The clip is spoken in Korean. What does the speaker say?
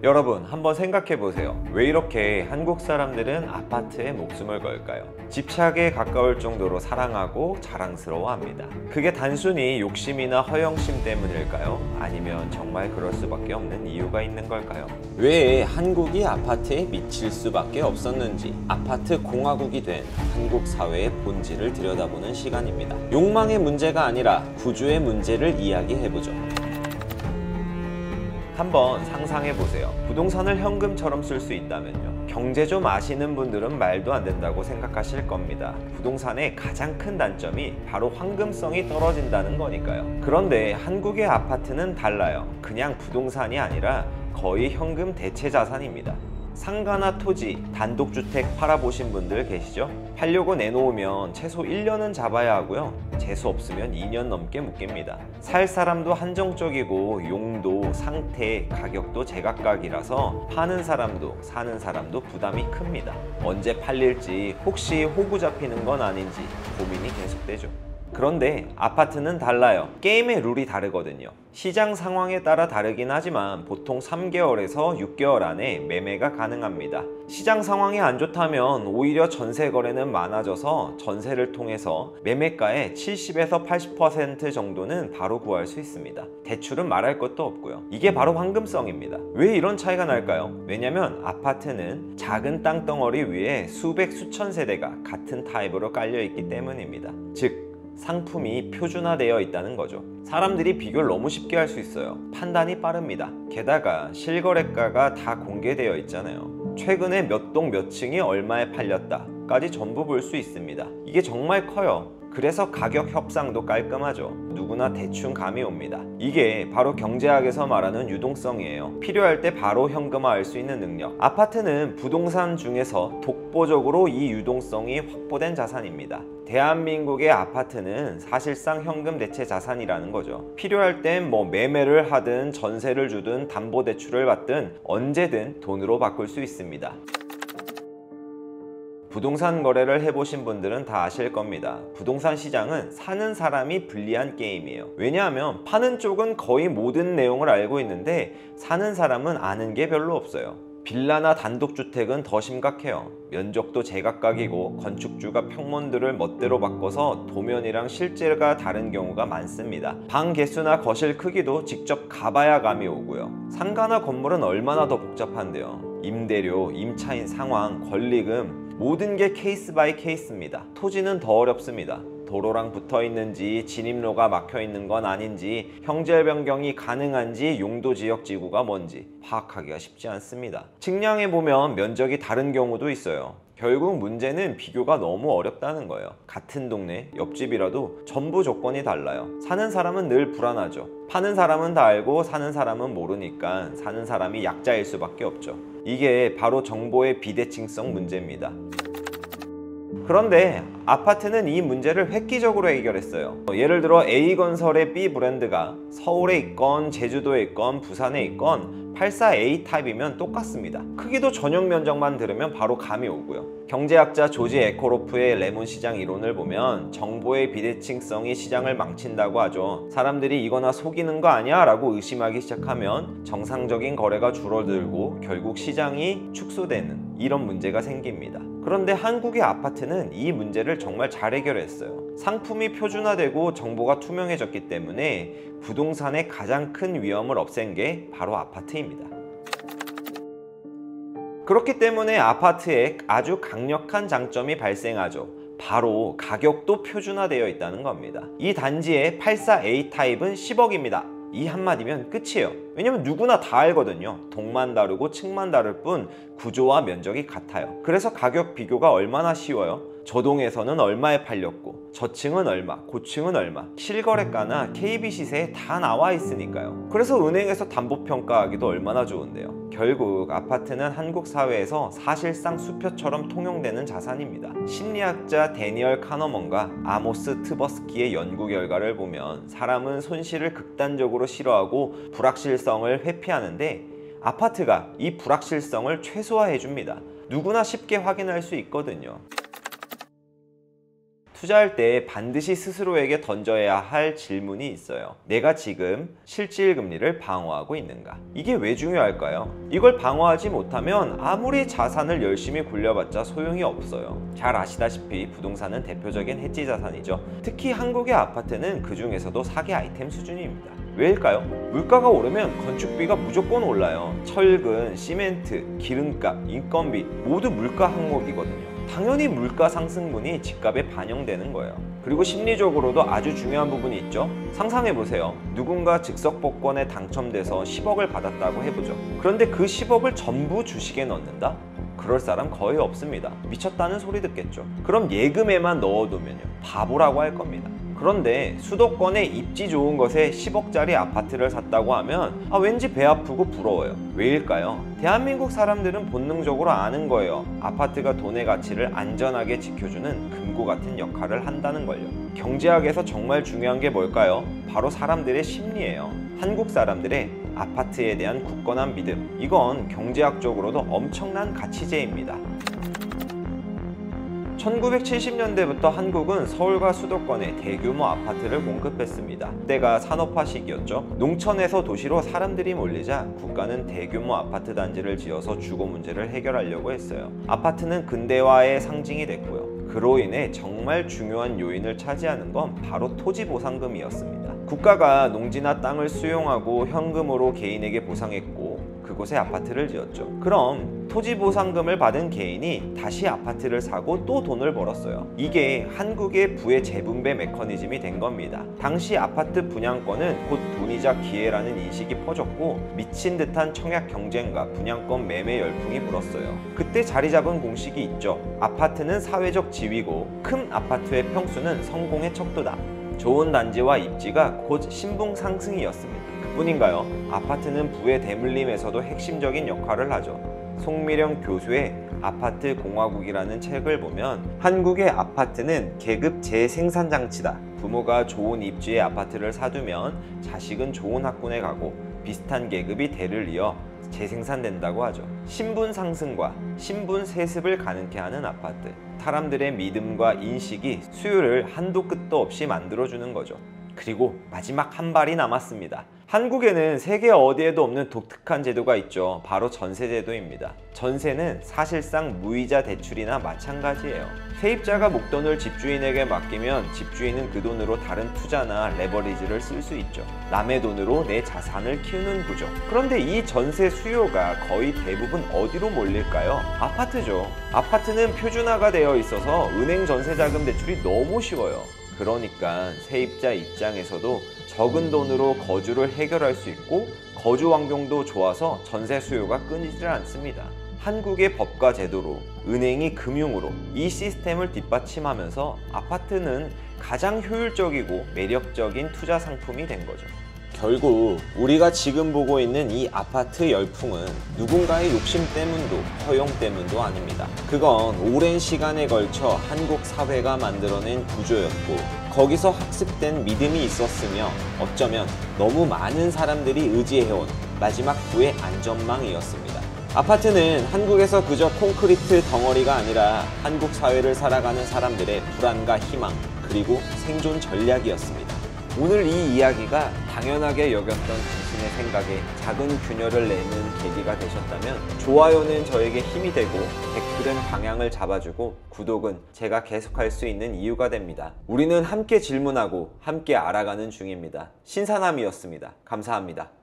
여러분 한번 생각해 보세요. 왜 이렇게 한국 사람들은 아파트에 목숨을 걸까요? 집착에 가까울 정도로 사랑하고 자랑스러워합니다. 그게 단순히 욕심이나 허영심 때문일까요? 아니면 정말 그럴 수밖에 없는 이유가 있는 걸까요? 왜 한국이 아파트에 미칠 수밖에 없었는지, 아파트 공화국이 된 한국 사회의 본질을 들여다보는 시간입니다. 욕망의 문제가 아니라 구조의 문제를 이야기해보죠. 한번 상상해보세요. 부동산을 현금처럼 쓸 수 있다면요. 경제 좀 아시는 분들은 말도 안 된다고 생각하실 겁니다. 부동산의 가장 큰 단점이 바로 황금성이 떨어진다는 거니까요. 그런데 한국의 아파트는 달라요. 그냥 부동산이 아니라 거의 현금 대체 자산입니다. 상가나 토지, 단독주택 팔아보신 분들 계시죠? 팔려고 내놓으면 최소 1년은 잡아야 하고요. 재수 없으면 2년 넘게 묶입니다. 살 사람도 한정적이고 용도, 상태, 가격도 제각각이라서 파는 사람도 사는 사람도 부담이 큽니다. 언제 팔릴지 혹시 호구 잡히는 건 아닌지 고민이 계속되죠. 그런데 아파트는 달라요. 게임의 룰이 다르거든요. 시장 상황에 따라 다르긴 하지만 보통 3개월에서 6개월 안에 매매가 가능합니다. 시장 상황이 안 좋다면 오히려 전세 거래는 많아져서 전세를 통해서 매매가의 70에서 80% 정도는 바로 구할 수 있습니다. 대출은 말할 것도 없고요. 이게 바로 황금성입니다. 왜 이런 차이가 날까요? 왜냐면 아파트는 작은 땅덩어리 위에 수백 수천 세대가 같은 타입으로 깔려 있기 때문입니다. 즉 상품이 표준화되어 있다는 거죠. 사람들이 비교를 너무 쉽게 할 수 있어요. 판단이 빠릅니다. 게다가 실거래가가 다 공개되어 있잖아요. 최근에 몇 동 몇 층이 얼마에 팔렸다 까지 전부 볼 수 있습니다. 이게 정말 커요. 그래서 가격 협상도 깔끔하죠. 누구나 대충 감이 옵니다. 이게 바로 경제학에서 말하는 유동성이에요. 필요할 때 바로 현금화할 수 있는 능력. 아파트는 부동산 중에서 독보적으로 이 유동성이 확보된 자산입니다. 대한민국의 아파트는 사실상 현금 대체 자산이라는 거죠. 필요할 땐 매매를 하든 전세를 주든 담보대출을 받든 언제든 돈으로 바꿀 수 있습니다. 부동산 거래를 해보신 분들은 다 아실 겁니다. 부동산 시장은 사는 사람이 불리한 게임이에요. 왜냐하면 파는 쪽은 거의 모든 내용을 알고 있는데 사는 사람은 아는 게 별로 없어요. 빌라나 단독주택은 더 심각해요. 면적도 제각각이고 건축주가 평면들을 멋대로 바꿔서 도면이랑 실제가 다른 경우가 많습니다. 방 개수나 거실 크기도 직접 가봐야 감이 오고요. 상가나 건물은 얼마나 더 복잡한데요. 임대료, 임차인 상황, 권리금 모든 게 케이스 바이 케이스입니다. 토지는 더 어렵습니다. 도로랑 붙어 있는지 진입로가 막혀 있는 건 아닌지 형질 변경이 가능한지 용도 지역 지구가 뭔지 파악하기가 쉽지 않습니다. 측량해 보면 면적이 다른 경우도 있어요. 결국 문제는 비교가 너무 어렵다는 거예요. 같은 동네, 옆집이라도 전부 조건이 달라요. 사는 사람은 늘 불안하죠. 파는 사람은 다 알고 사는 사람은 모르니까 사는 사람이 약자일 수밖에 없죠. 이게 바로 정보의 비대칭성 문제입니다. 그런데 아파트는 이 문제를 획기적으로 해결했어요. 예를 들어 A건설의 B 브랜드가 서울에 있건 제주도에 있건 부산에 있건 84A 타입이면 똑같습니다. 크기도 전용 면적만 들으면 바로 감이 오고요. 경제학자 조지 에코로프의 레몬 시장 이론을 보면 정보의 비대칭성이 시장을 망친다고 하죠. 사람들이 이거나 속이는 거 아니야? 라고 의심하기 시작하면 정상적인 거래가 줄어들고 결국 시장이 축소되는 이런 문제가 생깁니다. 그런데 한국의 아파트는 이 문제를 정말 잘 해결했어요. 상품이 표준화되고 정보가 투명해졌기 때문에 부동산의 가장 큰 위험을 없앤 게 바로 아파트입니다. 그렇기 때문에 아파트에 아주 강력한 장점이 발생하죠. 바로 가격도 표준화되어 있다는 겁니다. 이 단지의 84A 타입은 10억입니다. 이 한마디면 끝이에요. 왜냐면 누구나 다 알거든요. 동만 다르고 층만 다를 뿐 구조와 면적이 같아요. 그래서 가격 비교가 얼마나 쉬워요. 저 동에서는 얼마에 팔렸고 저 층은 얼마, 고층은 얼마, 실거래가나 KB 시세에 다 나와 있으니까요. 그래서 은행에서 담보평가하기도 얼마나 좋은데요. 결국 아파트는 한국 사회에서 사실상 수표처럼 통용되는 자산입니다. 심리학자 데니얼 카너먼과 아모스 트버스키의 연구 결과를 보면 사람은 손실을 극단적으로 싫어하고 불확실성을 회피하는데 아파트가 이 불확실성을 최소화해 줍니다. 누구나 쉽게 확인할 수 있거든요. 투자할 때 반드시 스스로에게 던져야 할 질문이 있어요. 내가 지금 실질금리를 방어하고 있는가? 이게 왜 중요할까요? 이걸 방어하지 못하면 아무리 자산을 열심히 굴려봤자 소용이 없어요. 잘 아시다시피 부동산은 대표적인 해지 자산이죠. 특히 한국의 아파트는 그 중에서도 사기 아이템 수준입니다. 왜일까요? 물가가 오르면 건축비가 무조건 올라요. 철근, 시멘트, 기름값, 인건비 모두 물가 항목이거든요. 당연히 물가 상승분이 집값에 반영되는 거예요. 그리고 심리적으로도 아주 중요한 부분이 있죠. 상상해보세요. 누군가 즉석복권에 당첨돼서 10억을 받았다고 해보죠. 그런데 그 10억을 전부 주식에 넣는다? 그럴 사람 거의 없습니다. 미쳤다는 소리 듣겠죠. 그럼 예금에만 넣어두면요, 바보라고 할 겁니다. 그런데 수도권에 입지 좋은 것에 10억짜리 아파트를 샀다고 하면 왠지 배 아프고 부러워요. 왜일까요? 대한민국 사람들은 본능적으로 아는 거예요. 아파트가 돈의 가치를 안전하게 지켜주는 금고 같은 역할을 한다는 걸요. 경제학에서 정말 중요한 게 뭘까요? 바로 사람들의 심리예요. 한국 사람들의 아파트에 대한 굳건한 믿음, 이건 경제학적으로도 엄청난 가치제입니다. 1970년대부터 한국은 서울과 수도권에 대규모 아파트를 공급했습니다. 그때가 산업화 시기였죠. 농촌에서 도시로 사람들이 몰리자 국가는 대규모 아파트 단지를 지어서 주거 문제를 해결하려고 했어요. 아파트는 근대화의 상징이 됐고요. 그로 인해 정말 중요한 요인을 차지하는 건 바로 토지보상금이었습니다. 국가가 농지나 땅을 수용하고 현금으로 개인에게 보상했고 그곳에 아파트를 지었죠. 그럼 토지보상금을 받은 개인이 다시 아파트를 사고 또 돈을 벌었어요. 이게 한국의 부의 재분배 메커니즘이 된 겁니다. 당시 아파트 분양권은 곧 돈이자 기회라는 인식이 퍼졌고 미친 듯한 청약 경쟁과 분양권 매매 열풍이 불었어요. 그때 자리 잡은 공식이 있죠. 아파트는 사회적 지위고 큰 아파트의 평수는 성공의 척도다. 좋은 단지와 입지가 곧 신분 상승이었습니다. 그뿐인가요? 아파트는 부의 대물림에서도 핵심적인 역할을 하죠. 송미령 교수의 아파트 공화국이라는 책을 보면 한국의 아파트는 계급 재생산장치다. 부모가 좋은 입지의 아파트를 사두면 자식은 좋은 학군에 가고 비슷한 계급이 대를 이어 재생산된다고 하죠. 신분 상승과 신분 세습을 가능케 하는 아파트. 사람들의 믿음과 인식이 수요를 한도 끝도 없이 만들어주는 거죠. 그리고 마지막 한 발이 남았습니다. 한국에는 세계 어디에도 없는 독특한 제도가 있죠. 바로 전세제도입니다. 전세는 사실상 무이자 대출이나 마찬가지예요. 세입자가 목돈을 집주인에게 맡기면 집주인은 그 돈으로 다른 투자나 레버리지를 쓸 수 있죠. 남의 돈으로 내 자산을 키우는 구조. 그런데 이 전세 수요가 거의 대부분 어디로 몰릴까요? 아파트죠. 아파트는 표준화가 되어 있어서 은행 전세자금 대출이 너무 쉬워요. 그러니까 세입자 입장에서도 적은 돈으로 거주를 해결할 수 있고 거주 환경도 좋아서 전세 수요가 끊이질 않습니다. 한국의 법과 제도로, 은행이 금융으로 이 시스템을 뒷받침하면서 아파트는 가장 효율적이고 매력적인 투자 상품이 된 거죠. 결국 우리가 지금 보고 있는 이 아파트 열풍은 누군가의 욕심 때문도 허용 때문도 아닙니다. 그건 오랜 시간에 걸쳐 한국 사회가 만들어낸 구조였고 거기서 학습된 믿음이 있었으며 어쩌면 너무 많은 사람들이 의지해온 마지막 부의 안전망이었습니다. 아파트는 한국에서 그저 콘크리트 덩어리가 아니라 한국 사회를 살아가는 사람들의 불안과 희망 그리고 생존 전략이었습니다. 오늘 이 이야기가 당연하게 여겼던 당신의 생각에 작은 균열을 내는 계기가 되셨다면 좋아요는 저에게 힘이 되고 댓글은 방향을 잡아주고 구독은 제가 계속할 수 있는 이유가 됩니다. 우리는 함께 질문하고 함께 알아가는 중입니다. 신사남이었습니다. 감사합니다.